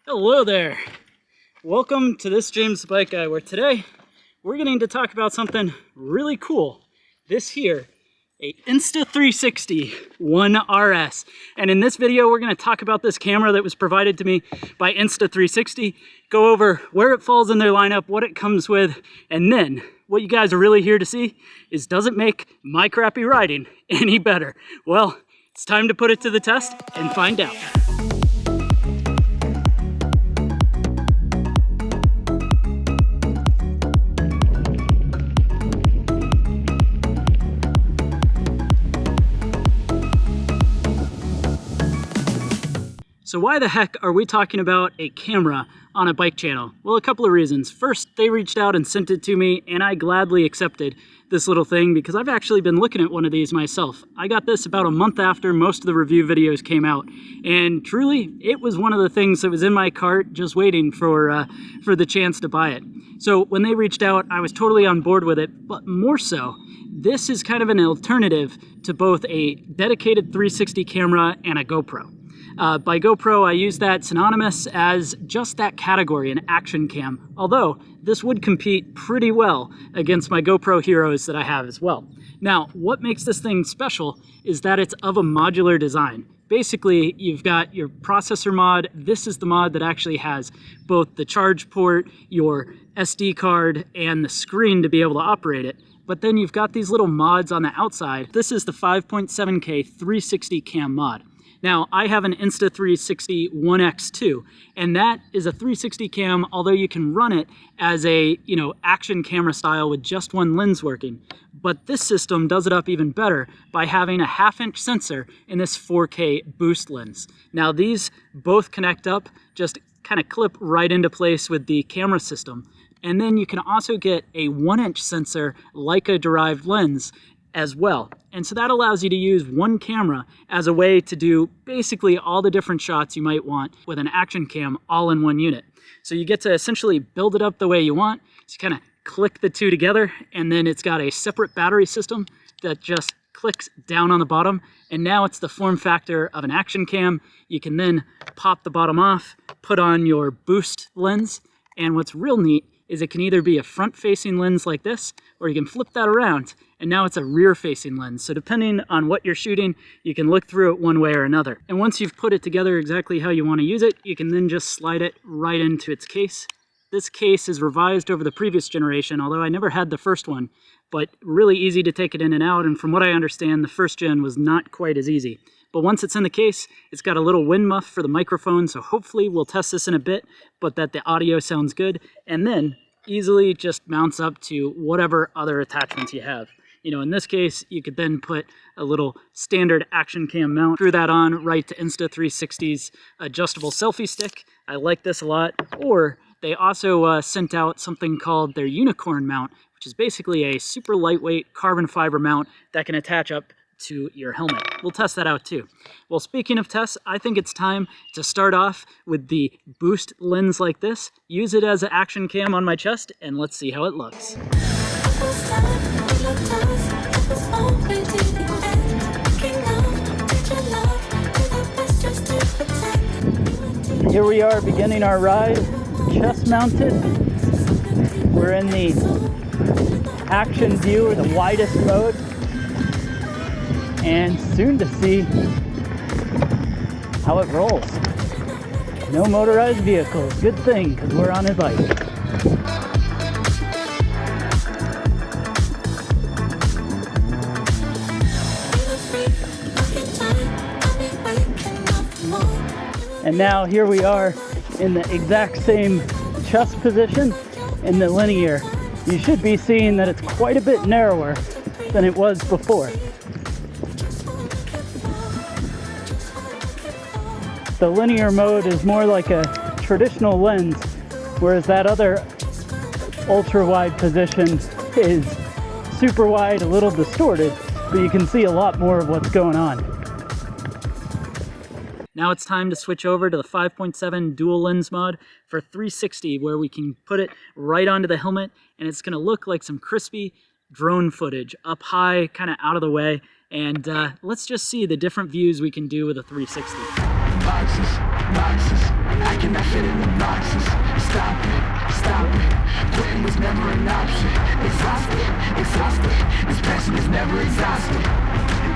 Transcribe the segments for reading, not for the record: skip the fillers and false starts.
Hello there. Welcome to this James the Bike Guy, where today we're getting to talk about something really cool. This here, a Insta360 ONE RS. And in this video, we're going to talk about this camera that was provided to me by Insta360, go over where it falls in their lineup, what it comes with, and then what you guys are really here to see is, does it make my crappy riding any better? Well, it's time to put it to the test and find out. So why the heck are we talking about a camera on a bike channel? Well, a couple of reasons. First, they reached out and sent it to me, and I gladly accepted this little thing because I've actually been looking at one of these myself. I got this about a month after most of the review videos came out, and truly, it was one of the things that was in my cart just waiting for the chance to buy it. So when they reached out, I was totally on board with it, but more so, this is kind of an alternative to both a dedicated 360 camera and a GoPro. By GoPro, I use that synonymous as just that category, an action cam, although this would compete pretty well against my GoPro heroes that I have as well. Now, what makes this thing special is that it's of a modular design. Basically, you've got your processor mod. This is the mod that actually has both the charge port, your SD card, and the screen to be able to operate it. But then you've got these little mods on the outside. This is the 5.7K 360 cam mod. Now, I have an Insta360 ONE X2, and that is a 360 cam, although you can run it as a, action camera style with just one lens working. But this system does it up even better by having a 1/2-inch sensor in this 4K boost lens. Now, these both connect up, just kind of clip right into place with the camera system. And then you can also get a 1-inch sensor Leica-derived lens as well. And so that allows you to use one camera as a way to do basically all the different shots you might want with an action cam all in one unit. So you get to essentially build it up the way you want. So you kind of click the two together, and then it's got a separate battery system that just clicks down on the bottom. And now it's the form factor of an action cam. You can then pop the bottom off, put on your boost lens. And what's real neat is it can either be a front-facing lens like this, or you can flip that around, and now it's a rear-facing lens. So depending on what you're shooting, you can look through it one way or another. And once you've put it together exactly how you want to use it, you can then just slide it right into its case. This case is revised over the previous generation, although I never had the first one, but really easy to take it in and out, and from what I understand, the first gen was not quite as easy. But once it's in the case, it's got a little wind muff for the microphone, so hopefully we'll test this in a bit, but that the audio sounds good, and then easily just mounts up to whatever other attachments you have. In this case, you could then put a little standard action cam mount, screw that on right to Insta360's adjustable selfie stick. I like this a lot. Or they also sent out something called their unicorn mount, which is basically a super lightweight carbon fiber mount that can attach up to your helmet. We'll test that out too. Well, speaking of tests, I think it's time to start off with the boost lens like this, use it as an action cam on my chest, and let's see how it looks. Here we are beginning our ride, chest mounted. We're in the action view, or the widest mode. And soon to see how it rolls. No motorized vehicles, good thing, because we're on a bike. And now here we are in the exact same chest position in the linear. You should be seeing that it's quite a bit narrower than it was before. The linear mode is more like a traditional lens, whereas that other ultra-wide position is super wide, a little distorted, but you can see a lot more of what's going on. Now it's time to switch over to the 5.7 dual lens mod for 360, where we can put it right onto the helmet, and it's going to look like some crispy drone footage up high, kind of out of the way. And let's just see the different views we can do with a 360. Acting that shit in the boxes. Stop it, stop it. Quitting was never an option. Exhausted, exhausted. This passion is never exhausted.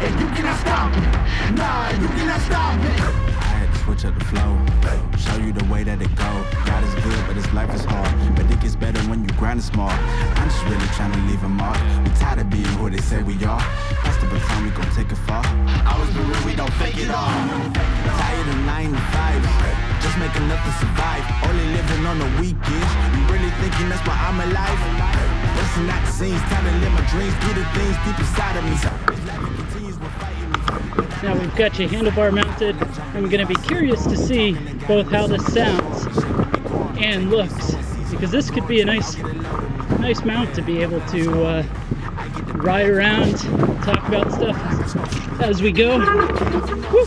And you cannot stop it. Nah, you cannot stop it. I had to switch up the flow, show you the way that it go. God is good, but this life is hard. But it gets better when you grind it small. I'm just really trying to leave a mark. We tired of being who they say we are. That's the baton, we gon' take it far. Always been real, we don't fake it all. Tired of 9 to 5, just make enough to survive. Only living on the weekends. You really thinking that's why I'm alive? Busting out the scenes, time to live my dreams, do the things deep inside of me. So this life continues, we're fighting me. Now we've got your handlebar mounted. I'm going to be curious to see both how this sounds and looks, because this could be a nice mount to be able to ride around, talk about stuff as we go. Woo!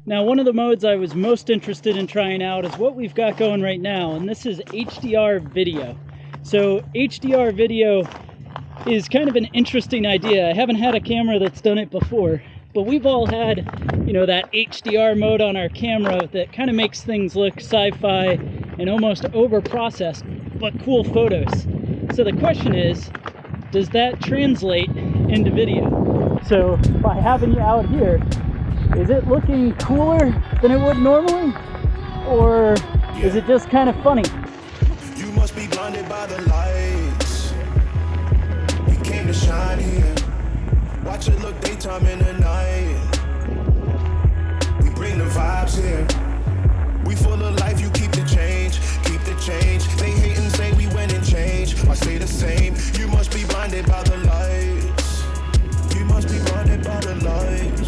Now, one of the modes I was most interested in trying out is what we've got going right now, and this is HDR Video. So HDR Video is kind of an interesting idea. I haven't had a camera that's done it before, but we've all had, you know, that HDR mode on our camera that kind of makes things look sci-fi and almost over-processed, but cool photos. So the question is, does that translate into video? So by having you out here, is it looking cooler than it would normally? Or is it just kind of funny? You must be blinded by the lights. You came to shine here. Watch it look daytime in the night. We bring the vibes here. We full of life, you keep the change. Keep the change. They hate and say we went and changed. I stay the same. You must be blinded by the lights. You must be blinded by the lights.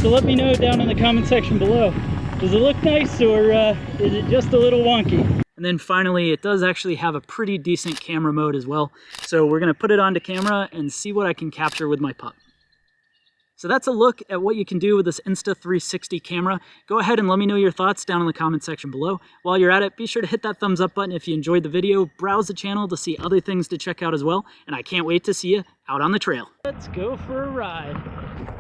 So let me know down in the comment section below. Does it look nice, or is it just a little wonky? And then finally, it does actually have a pretty decent camera mode as well. So we're gonna put it onto camera and see what I can capture with my pup. So that's a look at what you can do with this Insta360 camera. Go ahead and let me know your thoughts down in the comment section below. While you're at it, be sure to hit that thumbs up button if you enjoyed the video. Browse the channel to see other things to check out as well. And I can't wait to see you out on the trail. Let's go for a ride.